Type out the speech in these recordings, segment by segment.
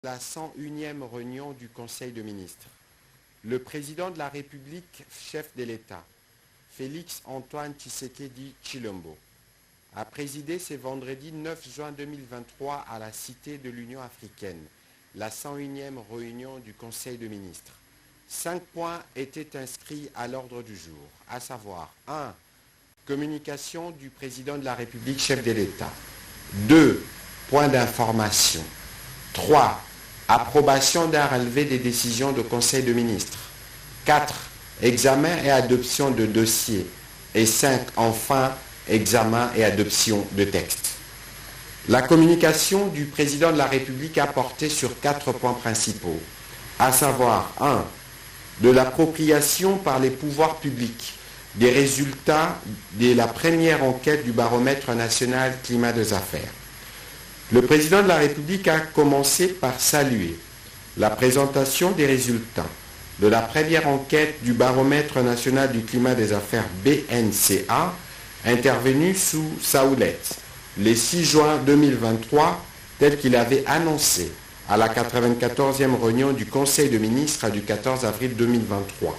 La 101e réunion du Conseil de ministres. Le président de la République, chef de l'État, Félix Antoine Tshisekedi Tshilombo, a présidé ce vendredi 9 juin 2023 à la Cité de l'Union africaine, la 101e réunion du Conseil de ministres. 5 points étaient inscrits à l'ordre du jour, à savoir 1. Communication du président de la République, chef de l'État. 2. Point d'information. 3. Approbation d'un relevé des décisions du Conseil de ministres. 4. Examen et adoption de dossiers. Et 5. Enfin, examen et adoption de textes. La communication du président de la République a porté sur 4 points principaux, à savoir 1. De l'appropriation par les pouvoirs publics des résultats de la première enquête du baromètre national climat des affaires. Le président de la République a commencé par saluer la présentation des résultats de la première enquête du baromètre national du climat des affaires BNCA, intervenue sous sa houlette le 6 juin 2023, tel qu'il avait annoncé à la 94e réunion du Conseil de ministres du 14 avril 2023.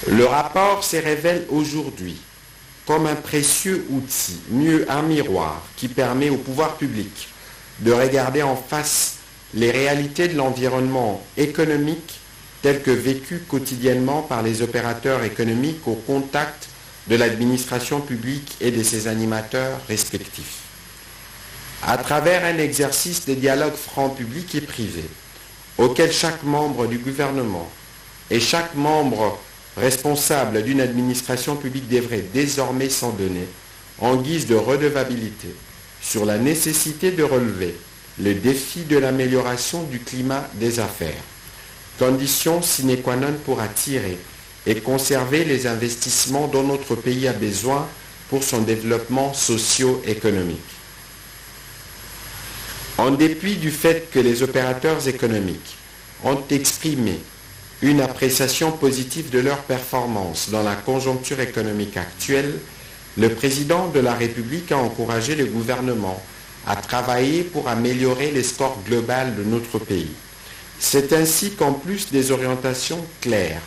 Le rapport se révèle aujourd'hui comme un précieux outil, mieux un miroir, qui permet au pouvoir public de regarder en face les réalités de l'environnement économique tel que vécu quotidiennement par les opérateurs économiques au contact de l'administration publique et de ses animateurs respectifs. À travers un exercice de dialogue franc public et privé, auquel chaque membre du gouvernement et chaque membre responsable d'une administration publique devrait désormais s'en donner en guise de redevabilité sur la nécessité de relever le défi de l'amélioration du climat des affaires, condition sine qua non pour attirer et conserver les investissements dont notre pays a besoin pour son développement socio-économique. En dépit du fait que les opérateurs économiques ont exprimé une appréciation positive de leur performance dans la conjoncture économique actuelle, le président de la République a encouragé le gouvernement à travailler pour améliorer les scores global de notre pays. C'est ainsi qu'en plus des orientations claires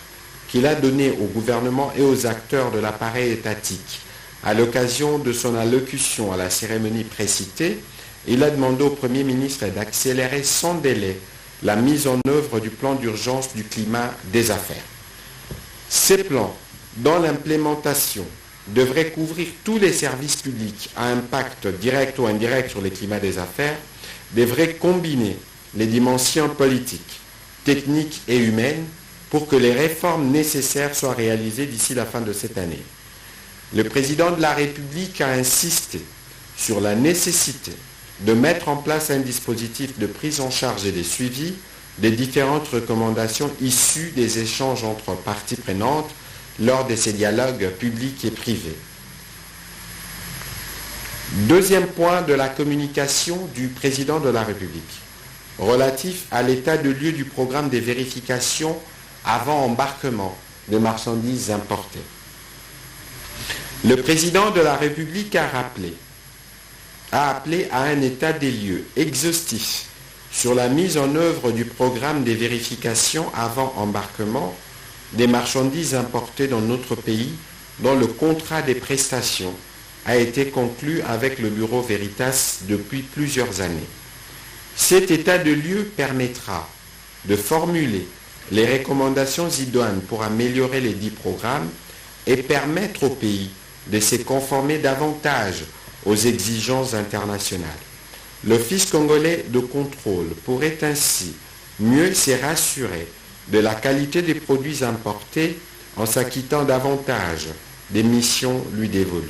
qu'il a données au gouvernement et aux acteurs de l'appareil étatique à l'occasion de son allocution à la cérémonie précitée, il a demandé au Premier ministre d'accélérer sans délai la mise en œuvre du plan d'urgence du climat des affaires. Ces plans, dont l'implémentation devrait couvrir tous les services publics à impact direct ou indirect sur le climat des affaires, devraient combiner les dimensions politiques, techniques et humaines pour que les réformes nécessaires soient réalisées d'ici la fin de cette année. Le président de la République a insisté sur la nécessité de mettre en place un dispositif de prise en charge et de suivi des différentes recommandations issues des échanges entre parties prenantes lors de ces dialogues publics et privés. Deuxième point de la communication du président de la République, relatif à l'état de lieu du programme des vérifications avant embarquement des marchandises importées. Le président de la République a appelé à un état des lieux exhaustif sur la mise en œuvre du programme des vérifications avant embarquement des marchandises importées dans notre pays dont le contrat des prestations a été conclu avec le Bureau Veritas depuis plusieurs années. Cet état de lieu permettra de formuler les recommandations idoines pour améliorer les dits programmes et permettre au pays de se conformer davantage aux exigences internationales. L'Office congolais de contrôle pourrait ainsi mieux se rassurer de la qualité des produits importés en s'acquittant davantage des missions lui dévolues.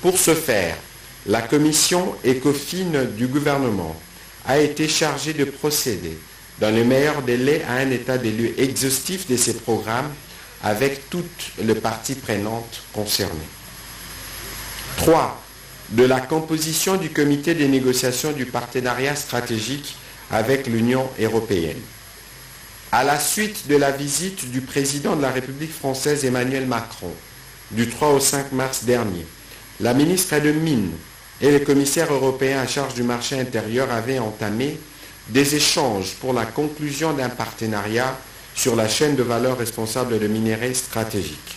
Pour ce faire, la commission ECOFIN du gouvernement a été chargée de procéder dans les meilleurs délais à un état des lieux exhaustif de ces programmes avec toutes les parties prenantes concernées. 3. De la composition du comité des négociations du partenariat stratégique avec l'Union européenne. À la suite de la visite du président de la République française Emmanuel Macron du 3 au 5 mars dernier, la ministre des Mines et les commissaires européens en charge du marché intérieur avaient entamé des échanges pour la conclusion d'un partenariat sur la chaîne de valeur responsable de minerais stratégiques.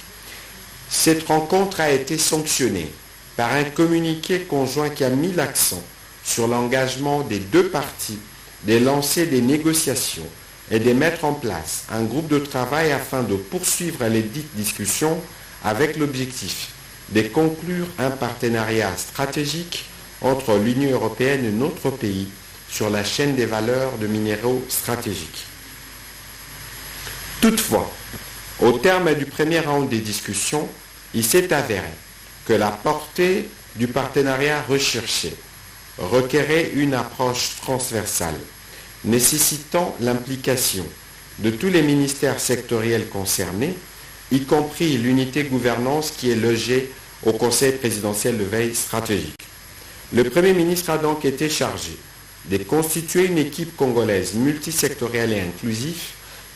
Cette rencontre a été sanctionnée par un communiqué conjoint qui a mis l'accent sur l'engagement des deux parties de lancer des négociations et de mettre en place un groupe de travail afin de poursuivre les dites discussions avec l'objectif de conclure un partenariat stratégique entre l'Union européenne et notre pays sur la chaîne des valeurs de minéraux stratégiques. Toutefois, au terme du premier round des discussions, il s'est avéré que la portée du partenariat recherché requérait une approche transversale, nécessitant l'implication de tous les ministères sectoriels concernés, y compris l'unité gouvernance qui est logée au Conseil présidentiel de veille stratégique. Le Premier ministre a donc été chargé de constituer une équipe congolaise multisectorielle et inclusive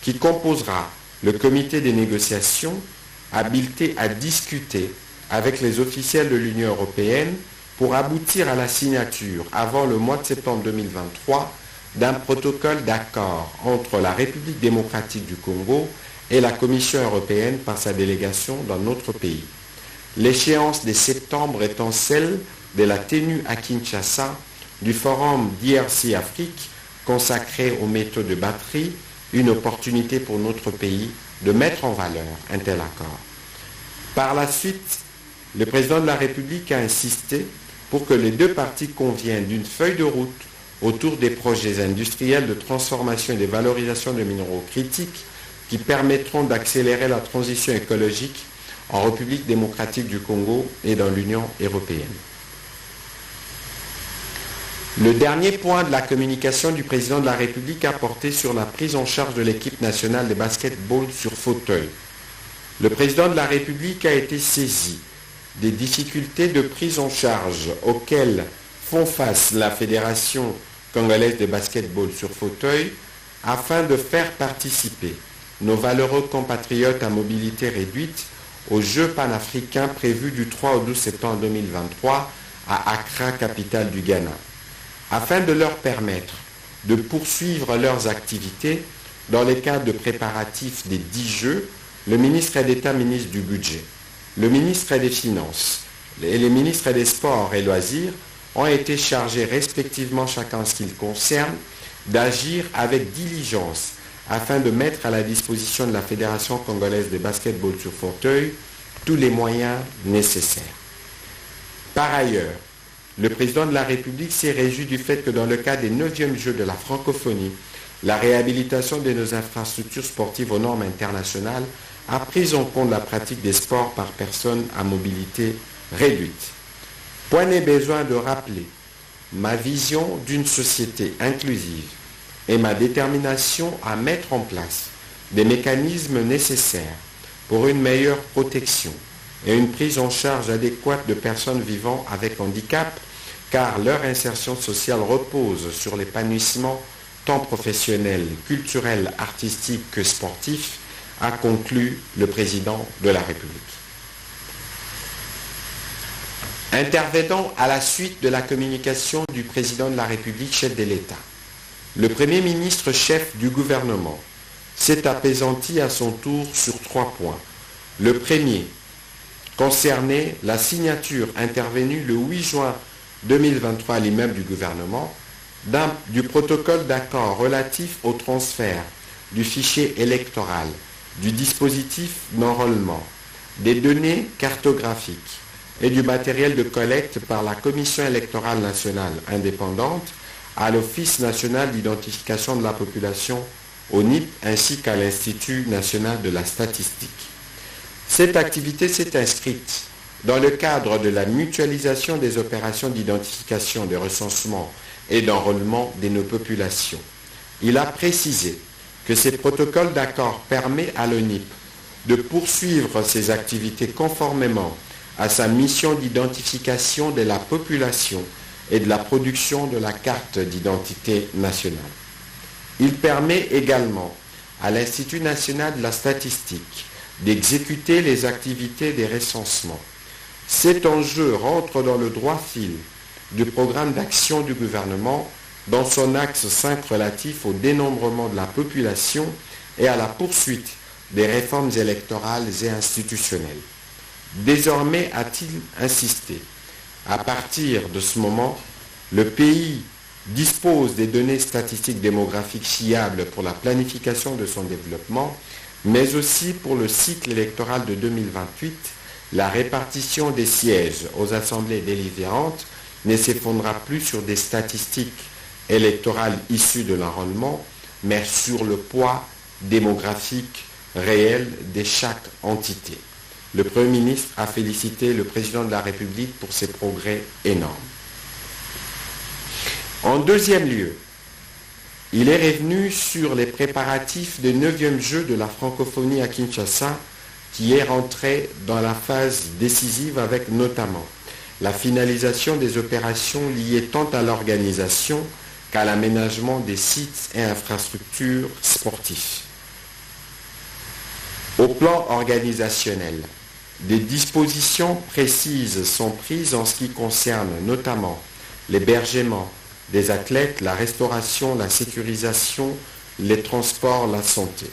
qui composera le comité des négociations habilité à discuter avec les officiels de l'Union européenne pour aboutir à la signature avant le mois de septembre 2023 d'un protocole d'accord entre la République démocratique du Congo et la Commission européenne par sa délégation dans notre pays. L'échéance de septembre étant celle de la tenue à Kinshasa du forum DRC Afrique consacré aux métaux de batterie, une opportunité pour notre pays de mettre en valeur un tel accord. Par la suite, le président de la République a insisté pour que les deux parties conviennent d'une feuille de route autour des projets industriels de transformation et de valorisation de minéraux critiques qui permettront d'accélérer la transition écologique en République démocratique du Congo et dans l'Union européenne. Le dernier point de la communication du président de la République a porté sur la prise en charge de l'équipe nationale de basketball sur fauteuil. Le président de la République a été saisi des difficultés de prise en charge auxquelles font face la Fédération congolaise de basketball sur fauteuil afin de faire participer nos valeureux compatriotes à mobilité réduite aux Jeux panafricains prévus du 3 au 12 septembre 2023 à Accra, capitale du Ghana. Afin de leur permettre de poursuivre leurs activités dans le cadre de préparatifs des 10 Jeux, le ministre d'État, ministre du Budget, le ministre des Finances et les ministres des Sports et Loisirs ont été chargés respectivement, chacun en ce qui le concerne, d'agir avec diligence afin de mettre à la disposition de la Fédération congolaise de basketball sur fauteuil tous les moyens nécessaires. Par ailleurs, le président de la République s'est réjoui du fait que dans le cadre des 9e Jeux de la francophonie, la réhabilitation de nos infrastructures sportives aux normes internationales a pris en compte la pratique des sports par personnes à mobilité réduite. Point n'est besoin de rappeler ma vision d'une société inclusive et ma détermination à mettre en place des mécanismes nécessaires pour une meilleure protection et une prise en charge adéquate de personnes vivant avec handicap, car leur insertion sociale repose sur l'épanouissement tant professionnel, culturel, artistique que sportif, a conclu le président de la République. Intervenant à la suite de la communication du président de la République, chef de l'État, le Premier ministre chef du gouvernement s'est apaisanti à son tour sur 3 points. Le premier concernait la signature intervenue le 8 juin 2023 à l'immeuble du gouvernement du protocole d'accord relatif au transfert du fichier électoral, du dispositif d'enrôlement, des données cartographiques et du matériel de collecte par la Commission électorale nationale indépendante à l'Office national d'identification de la population, ONIP, ainsi qu'à l'Institut national de la statistique. Cette activité s'est inscrite dans le cadre de la mutualisation des opérations d'identification, de recensement et d'enrôlement de nos populations. Il a précisé que ces protocoles d'accord permettent à l'ONIP de poursuivre ses activités conformément à sa mission d'identification de la population et de la production de la carte d'identité nationale. Il permet également à l'Institut national de la statistique d'exécuter les activités des recensements. Cet enjeu rentre dans le droit fil du programme d'action du gouvernement dans son axe 5 relatif au dénombrement de la population et à la poursuite des réformes électorales et institutionnelles. Désormais, a-t-il insisté, à partir de ce moment, le pays dispose des données statistiques démographiques fiables pour la planification de son développement, mais aussi pour le cycle électoral de 2028, la répartition des sièges aux assemblées délibérantes ne s'effondrera plus sur des statistiques électorales issues de l'enrôlement, mais sur le poids démographique réel de chaque entité. Le Premier ministre a félicité le Président de la République pour ces progrès énormes. En deuxième lieu, il est revenu sur les préparatifs des 9e Jeux de la francophonie à Kinshasa, qui est rentré dans la phase décisive avec notamment la finalisation des opérations liées tant à l'organisation qu'à l'aménagement des sites et infrastructures sportifs. Au plan organisationnel, des dispositions précises sont prises en ce qui concerne notamment l'hébergement des athlètes, la restauration, la sécurisation, les transports, la santé.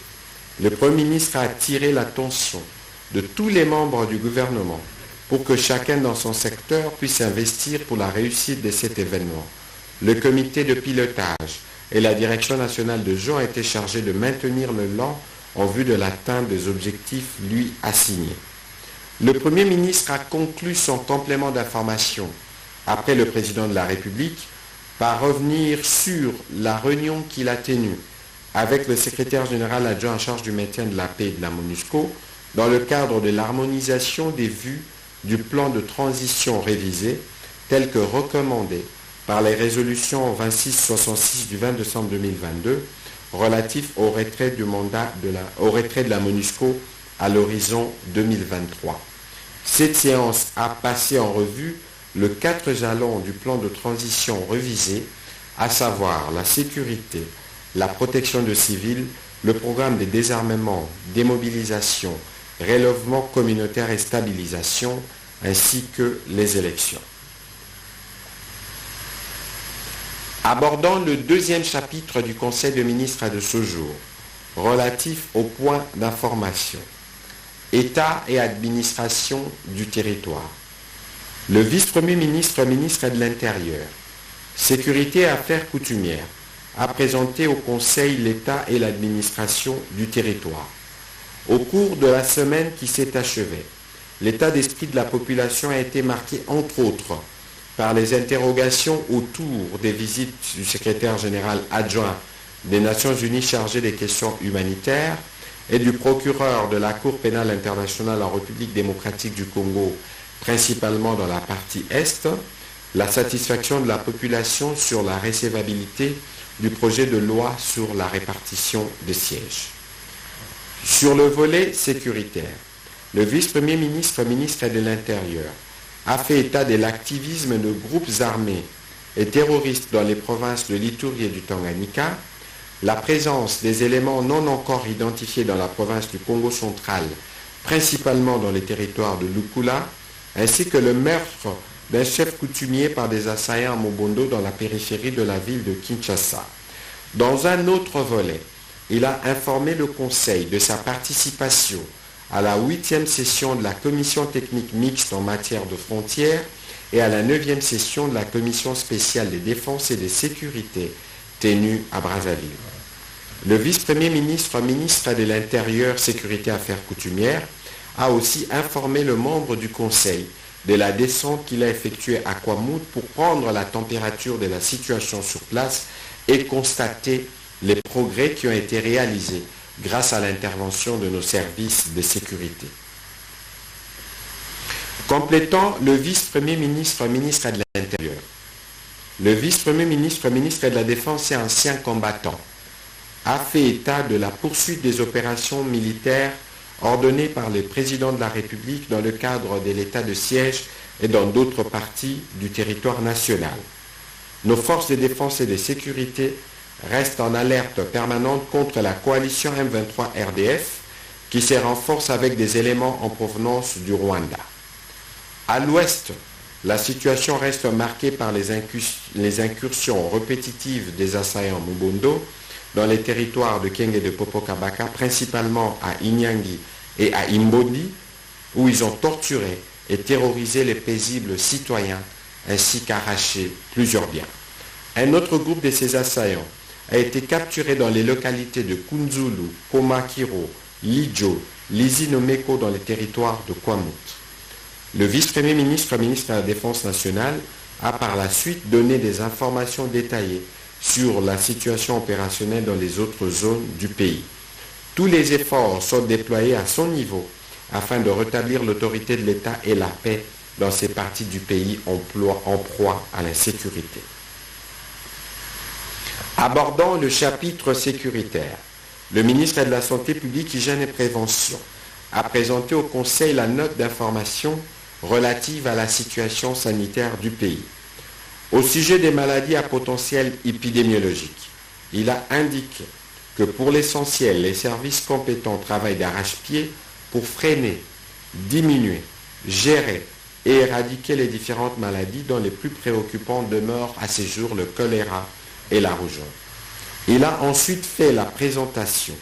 Le Premier ministre a attiré l'attention de tous les membres du gouvernement pour que chacun dans son secteur puisse investir pour la réussite de cet événement. Le comité de pilotage et la direction nationale de jeux ont été chargés de maintenir le l'élan en vue de l'atteinte des objectifs lui assignés. Le Premier ministre a conclu son complément d'information après le Président de la République par revenir sur la réunion qu'il a tenue avec le secrétaire général adjoint en charge du maintien de la paix et de la MONUSCO dans le cadre de l'harmonisation des vues du plan de transition révisé tel que recommandé par les résolutions 2666 du 20 décembre 2022 relatif au retrait de la MONUSCO à l'horizon 2023. Cette séance a passé en revue le 4 jalons du plan de transition révisé, à savoir la sécurité, la protection de civils, le programme de désarmement, démobilisation, relèvement communautaire et stabilisation, ainsi que les élections. Abordant le deuxième chapitre du Conseil des ministres de ce jour, relatif au point d'information, État et administration du territoire. Le vice-premier ministre, ministre de l'Intérieur, Sécurité et Affaires coutumières, a présenté au Conseil l'État et l'administration du territoire. Au cours de la semaine qui s'est achevée, l'état d'esprit de la population a été marqué, entre autres, par les interrogations autour des visites du secrétaire général adjoint des Nations Unies chargé des questions humanitaires et du procureur de la Cour pénale internationale en République démocratique du Congo, principalement dans la partie Est, la satisfaction de la population sur la recevabilité du projet de loi sur la répartition des sièges. Sur le volet sécuritaire, le vice-premier ministre, ministre de l'Intérieur, a fait état de l'activisme de groupes armés et terroristes dans les provinces de l'Ituri et du Tanganyika, la présence des éléments non encore identifiés dans la province du Congo central, principalement dans les territoires de Lukula, ainsi que le meurtre d'un chef coutumier par des assaillants à Mobondo dans la périphérie de la ville de Kinshasa. Dans un autre volet, il a informé le Conseil de sa participation à la 8e session de la Commission technique mixte en matière de frontières et à la 9e session de la Commission spéciale des défenses et des sécurités tenue à Brazzaville. Le vice-premier ministre, ministre de l'Intérieur, Sécurité et Affaires coutumières, a aussi informé le membre du Conseil de la descente qu'il a effectuée à Kwamouth pour prendre la température de la situation sur place et constater les progrès qui ont été réalisés grâce à l'intervention de nos services de sécurité. Complétant le vice-premier ministre, ministre de l'Intérieur, le vice-premier ministre, ministre de la Défense et ancien combattant, a fait état de la poursuite des opérations militaires ordonnées par le président de la République dans le cadre de l'état de siège et dans d'autres parties du territoire national. Nos forces de défense et de sécurité restent en alerte permanente contre la coalition M23 RDF qui se renforce avec des éléments en provenance du Rwanda. À l'ouest, La situation reste marquée par les incursions répétitives des assaillants Mubondo dans les territoires de Kenge et de Popokabaka, principalement à Inyangi et à Imbodi, où ils ont torturé et terrorisé les paisibles citoyens ainsi qu'arraché plusieurs biens. Un autre groupe de ces assaillants a été capturé dans les localités de Kunzulu, Komakiro, Lijo, Lizinomeko dans les territoires de Kwamut. Le vice-premier ministre, ministre de la Défense nationale, a par la suite donné des informations détaillées sur la situation opérationnelle dans les autres zones du pays. Tous les efforts sont déployés à son niveau afin de rétablir l'autorité de l'État et la paix dans ces parties du pays en proie à l'insécurité. Abordant le chapitre sécuritaire, le ministre de la Santé publique, Hygiène et Prévention a présenté au Conseil la note d'information relative à la situation sanitaire du pays. Au sujet des maladies à potentiel épidémiologique, il a indiqué que pour l'essentiel, les services compétents travaillent d'arrache-pied pour freiner, diminuer, gérer et éradiquer les différentes maladies dont les plus préoccupantes demeurent à ce jour le choléra et la rougeole. Il a ensuite fait la présentation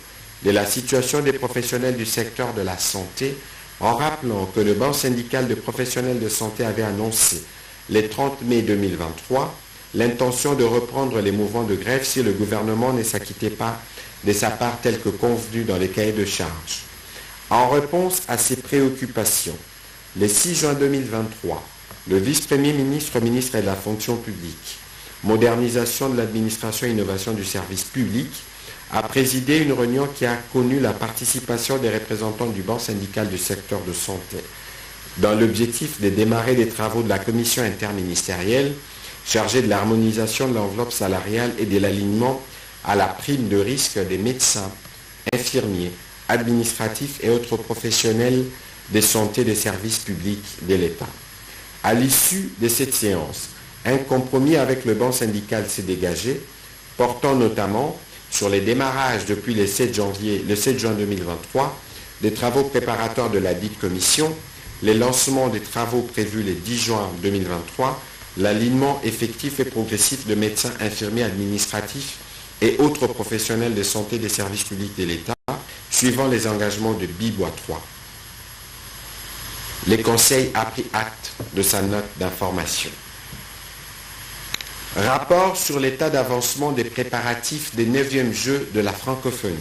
de la situation des professionnels du secteur de la santé en rappelant que le banc syndical de professionnels de santé avait annoncé le 30 mai 2023 l'intention de reprendre les mouvements de grève si le gouvernement ne s'acquittait pas de sa part telle que convenue dans les cahiers de charges. En réponse à ces préoccupations, le 6 juin 2023, le vice-premier ministre, ministre de la fonction publique, modernisation de l'administration et innovation du service public, a présidé une réunion qui a connu la participation des représentants du banc syndical du secteur de santé, dans l'objectif de démarrer les travaux de la commission interministérielle chargée de l'harmonisation de l'enveloppe salariale et de l'alignement à la prime de risque des médecins, infirmiers, administratifs et autres professionnels de santé des services publics de l'État. À l'issue de cette séance, un compromis avec le banc syndical s'est dégagé, portant notamment sur les démarrages depuis le 7 juin 2023 des travaux préparatoires de la dite commission, les lancements des travaux prévus le 10 juin 2023, l'alignement effectif et progressif de médecins, infirmiers, administratifs et autres professionnels de santé des services publics de l'État, suivant les engagements de Bibois 3. Le Conseil a pris acte de sa note d'information. Rapport sur l'état d'avancement des préparatifs des 9e Jeux de la francophonie.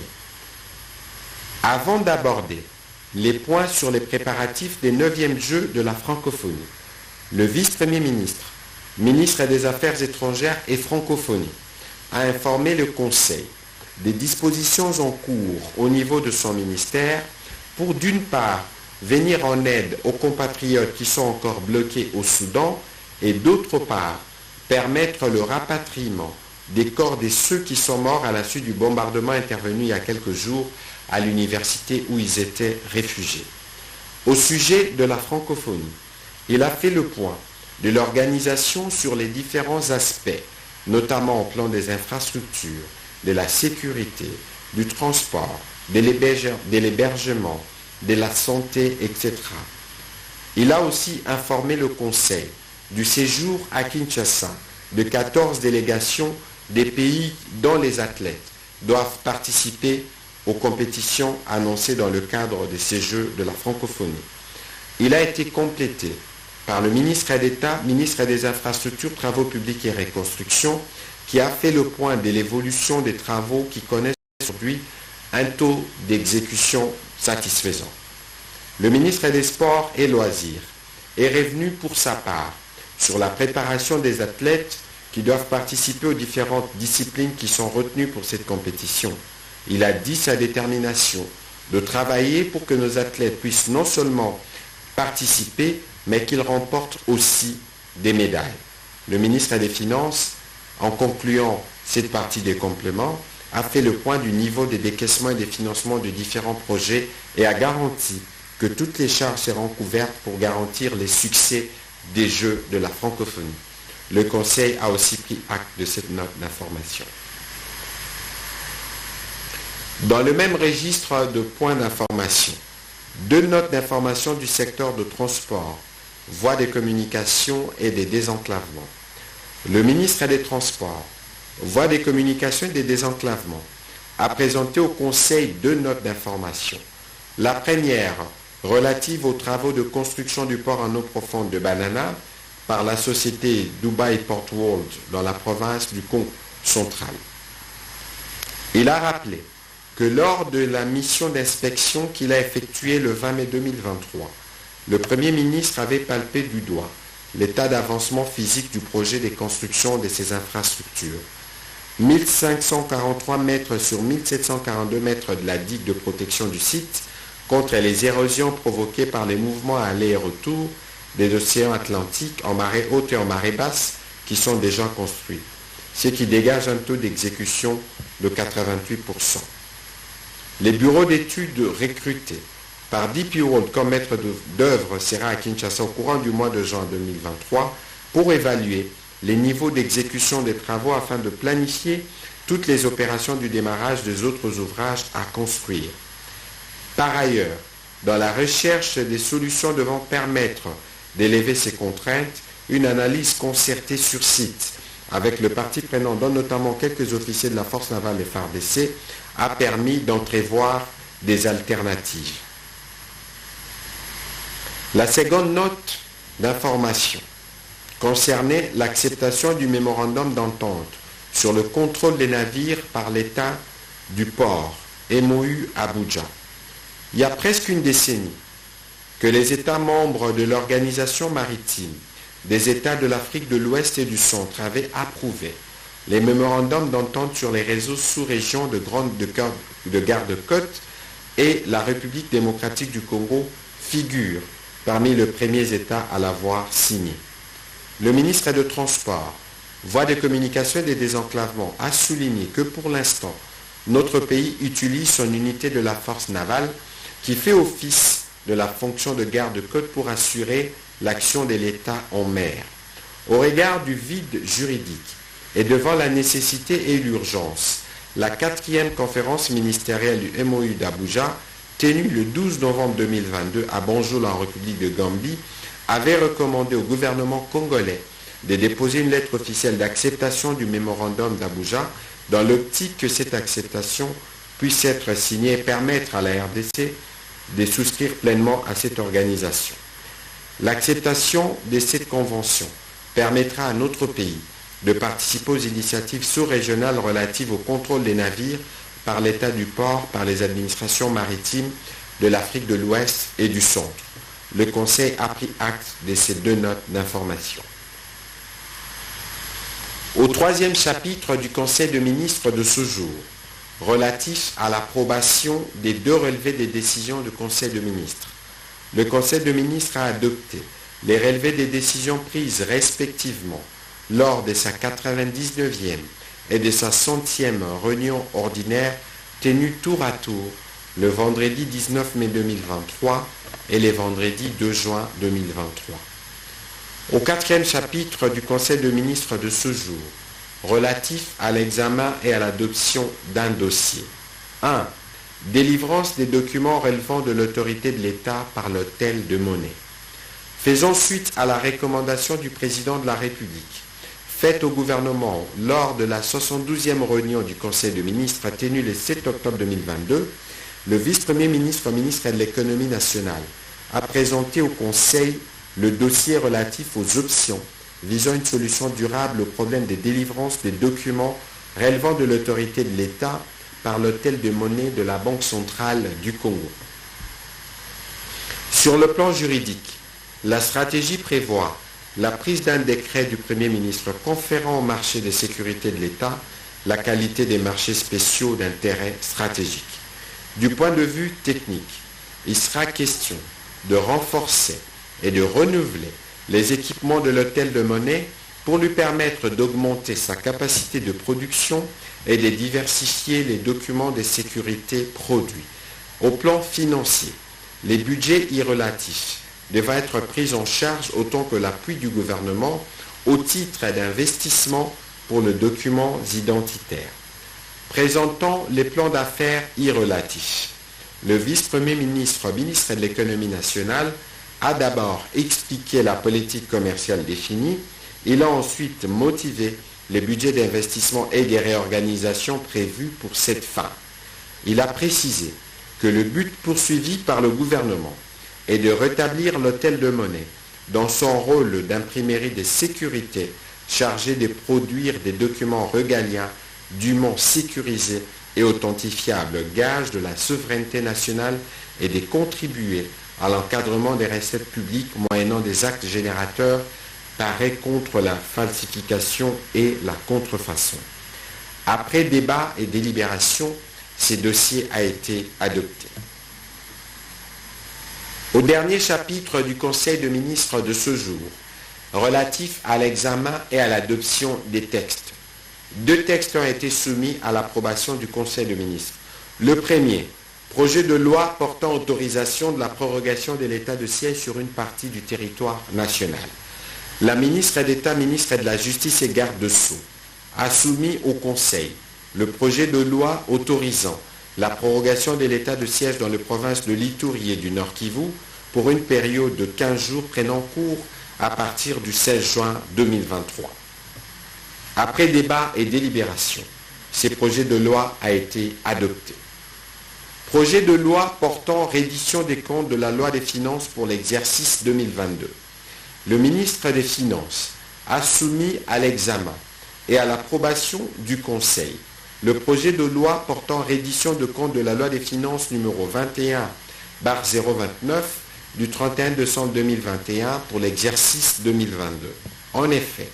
Avant d'aborder les points sur les préparatifs des 9e Jeux de la francophonie, le vice-premier ministre, ministre des Affaires étrangères et francophonie, a informé le Conseil des dispositions en cours au niveau de son ministère pour, d'une part, venir en aide aux compatriotes qui sont encore bloqués au Soudan et, d'autre part, permettre le rapatriement des corps de ceux qui sont morts à la suite du bombardement intervenu il y a quelques jours à l'université où ils étaient réfugiés. Au sujet de la francophonie, il a fait le point de l'organisation sur les différents aspects, notamment au plan des infrastructures, de la sécurité, du transport, de l'hébergement, de la santé, etc. Il a aussi informé le Conseil du séjour à Kinshasa de 14 délégations des pays dont les athlètes doivent participer aux compétitions annoncées dans le cadre de ces Jeux de la francophonie. Il a été complété par le ministre d'État, ministre des Infrastructures, Travaux publics et Reconstruction, qui a fait le point de l'évolution des travaux qui connaissent aujourd'hui un taux d'exécution satisfaisant. Le ministre des Sports et Loisirs est revenu pour sa part sur la préparation des athlètes qui doivent participer aux différentes disciplines qui sont retenues pour cette compétition. Il a dit sa détermination de travailler pour que nos athlètes puissent non seulement participer, mais qu'ils remportent aussi des médailles. Le ministre des Finances, en concluant cette partie des compléments, a fait le point du niveau des décaissements et des financements de différents projets et a garanti que toutes les charges seront couvertes pour garantir les succès des Jeux de la francophonie. Le Conseil a aussi pris acte de cette note d'information. Dans le même registre de points d'information, 2 notes d'information du secteur de transport voies des communications et des désenclavements. Le ministre des Transports, voies des communications et des désenclavements, a présenté au Conseil 2 notes d'information. La première, relative aux travaux de construction du port en eau profonde de Banana par la société Dubai Port World dans la province du Congo central. Il a rappelé que lors de la mission d'inspection qu'il a effectuée le 20 mai 2023, le Premier ministre avait palpé du doigt l'état d'avancement physique du projet de construction de ces infrastructures. 1543 mètres sur 1742 mètres de la digue de protection du site contre les érosions provoquées par les mouvements aller et retour des océans Atlantiques en marée haute et en marée basse qui sont déjà construits, ce qui dégage un taux d'exécution de 88%. Les bureaux d'études recrutés par DP World comme maître d'œuvre sera à Kinshasa au courant du mois de juin 2023 pour évaluer les niveaux d'exécution des travaux afin de planifier toutes les opérations du démarrage des autres ouvrages à construire. Par ailleurs, dans la recherche des solutions devant permettre d'élever ces contraintes, une analyse concertée sur site avec le parti prenant, dont notamment quelques officiers de la force navale et FARDC, a permis d'entrevoir des alternatives. La seconde note d'information concernait l'acceptation du mémorandum d'entente sur le contrôle des navires par l'État du port, MOU Abuja. Il y a presque une décennie que les États membres de l'organisation maritime des États de l'Afrique de l'Ouest et du Centre avaient approuvé les mémorandums d'entente sur les réseaux sous-régions de garde-côte et la République démocratique du Congo figure parmi les premiers États à l'avoir signé. Le ministre des Transports, voies des communications et des désenclavements a souligné que pour l'instant, notre pays utilise son unité de la force navale qui fait office de la fonction de garde-côte pour assurer l'action de l'État en mer. Au regard du vide juridique et devant la nécessité et l'urgence, la 4e conférence ministérielle du MOU d'Abuja, tenue le 12 novembre 2022 à Banjul en République de Gambie, avait recommandé au gouvernement congolais de déposer une lettre officielle d'acceptation du mémorandum d'Abuja dans l'optique que cette acceptation puisse être signée et permettre à la RDC de souscrire pleinement à cette organisation. L'acceptation de cette convention permettra à notre pays de participer aux initiatives sous-régionales relatives au contrôle des navires par l'État du port, par les administrations maritimes de l'Afrique de l'Ouest et du Centre. Le Conseil a pris acte de ces 2 notes d'information. Au 3e chapitre du Conseil de ministres de ce jour, relatif à l'approbation des 2 relevés des décisions du Conseil de ministres. Le Conseil de ministres a adopté les relevés des décisions prises respectivement lors de sa 99e et de sa 100e réunion ordinaire tenue tour à tour le vendredi 19 mai 2023 et le vendredi 2 juin 2023. Au 4e chapitre du Conseil de ministres de ce jour, relatif à l'examen et à l'adoption d'un dossier. 1. Délivrance des documents relevant de l'autorité de l'État par l'hôtel de Monnaie. Faisant suite à la recommandation du président de la République, faite au gouvernement lors de la 72e réunion du Conseil de ministres tenue le 7 octobre 2022, le vice-premier ministre, ministre de l'économie nationale, a présenté au Conseil le dossier relatif aux options visant une solution durable au problème des délivrances des documents relevant de l'autorité de l'État par l'hôtel de Monnaie de la Banque centrale du Congo. Sur le plan juridique, la stratégie prévoit la prise d'un décret du Premier ministre conférant au marché de sécurité de l'État la qualité des marchés spéciaux d'intérêt stratégique. Du point de vue technique, il sera question de renforcer et de renouveler les équipements de l'hôtel de Monnaie pour lui permettre d'augmenter sa capacité de production et de diversifier les documents de sécurité produits. Au plan financier, les budgets y relatifs devraient être pris en charge autant que l'appui du gouvernement au titre d'investissement pour les documents identitaires. Présentant les plans d'affaires y relatifs, le vice-premier ministre, ministre de l'économie nationale, a d'abord expliqué la politique commerciale définie. Il a ensuite motivé les budgets d'investissement et des réorganisations prévus pour cette fin. Il a précisé que le but poursuivi par le gouvernement est de rétablir l'hôtel de Monnaie dans son rôle d'imprimerie de sécurité chargé de produire des documents régaliens dûment sécurisés et authentifiables, gage de la souveraineté nationale, et de contribuer à l'encadrement des recettes publiques moyennant des actes générateurs parés contre la falsification et la contrefaçon. Après débat et délibération, ce dossier a été adopté. Au dernier chapitre du Conseil de ministres de ce jour, relatif à l'examen et à l'adoption des textes, 2 textes ont été soumis à l'approbation du Conseil de ministres. Le premier, projet de loi portant autorisation de la prorogation de l'état de siège sur une partie du territoire national. La ministre d'État, ministre de la Justice et garde de Sceaux, a soumis au Conseil le projet de loi autorisant la prorogation de l'état de siège dans les provinces de l'Ituri et du Nord Kivu pour une période de 15 jours prenant cours à partir du 16 juin 2023. Après débat et délibération, ce projet de loi a été adopté. Projet de loi portant reddition des comptes de la loi des finances pour l'exercice 2022. Le ministre des Finances a soumis à l'examen et à l'approbation du Conseil le projet de loi portant reddition de comptes de la loi des finances numéro 21/029 du 31 décembre 2021 pour l'exercice 2022. En effet,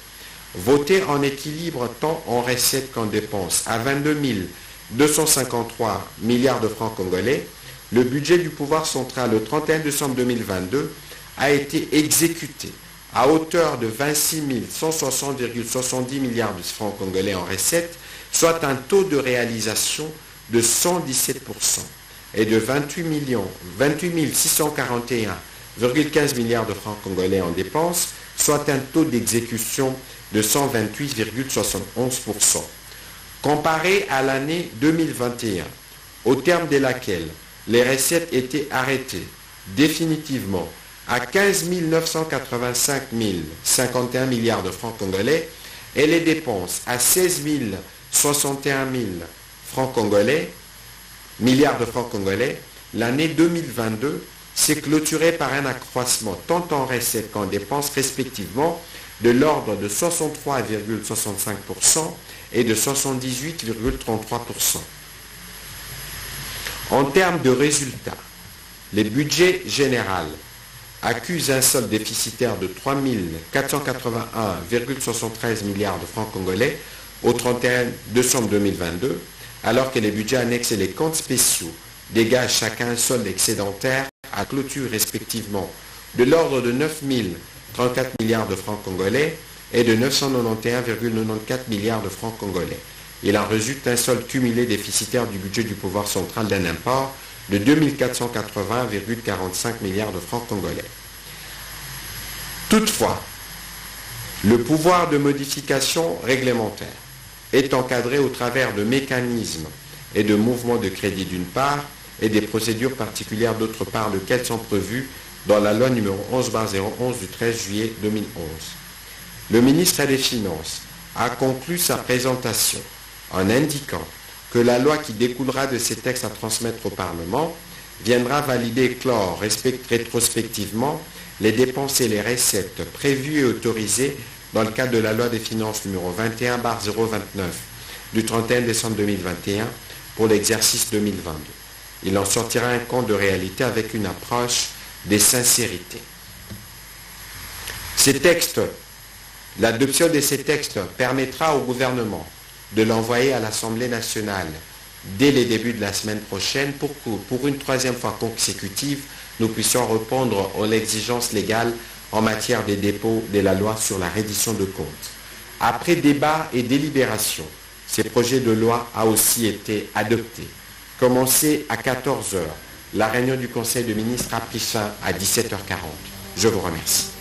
voté en équilibre tant en recettes qu'en dépenses à 22 253 milliards de francs congolais, le budget du pouvoir central le 31 décembre 2022 a été exécuté à hauteur de 26 160,70 milliards de francs congolais en recettes, soit un taux de réalisation de 117% et de 28 641,15 milliards de francs congolais en dépenses, soit un taux d'exécution de 128,71%. Comparé à l'année 2021, au terme de laquelle les recettes étaient arrêtées définitivement à 15 985 051 milliards de francs congolais et les dépenses à 16 061 000 milliards de francs congolais, l'année 2022 s'est clôturée par un accroissement tant en recettes qu'en dépenses respectivement de l'ordre de 63,65% et de 78,33%. En termes de résultats, les budgets généraux accusent un solde déficitaire de 3 481,73 milliards de francs congolais au 31 décembre 2022, alors que les budgets annexes et les comptes spéciaux dégagent chacun un solde excédentaire à clôture respectivement de l'ordre de 9 034 milliards de francs congolais et de 991,94 milliards de francs congolais. Il en résulte un solde cumulé déficitaire du budget du pouvoir central d'un import de 2 480,45 milliards de francs congolais. Toutefois, le pouvoir de modification réglementaire est encadré au travers de mécanismes et de mouvements de crédit d'une part et des procédures particulières d'autre part, lesquelles sont prévues dans la loi numéro 11/011 du 13 juillet 2011. Le ministre des Finances a conclu sa présentation en indiquant que la loi qui découlera de ces textes à transmettre au Parlement viendra valider et clore rétrospectivement les dépenses et les recettes prévues et autorisées dans le cadre de la loi des finances numéro 21/029 du 31 décembre 2021 pour l'exercice 2022. Il en sortira un compte de réalité avec une approche de sincérité. Ces textes, l'adoption de ces textes permettra au gouvernement de l'envoyer à l'Assemblée nationale dès les débuts de la semaine prochaine pour que, pour une troisième fois consécutive, nous puissions répondre aux exigences légales en matière des dépôts de la loi sur la reddition de comptes. Après débat et délibération, ces projets de loi a aussi été adoptés. Commencé à 14 h, la réunion du Conseil de ministres a pris fin à 17 h 40. Je vous remercie.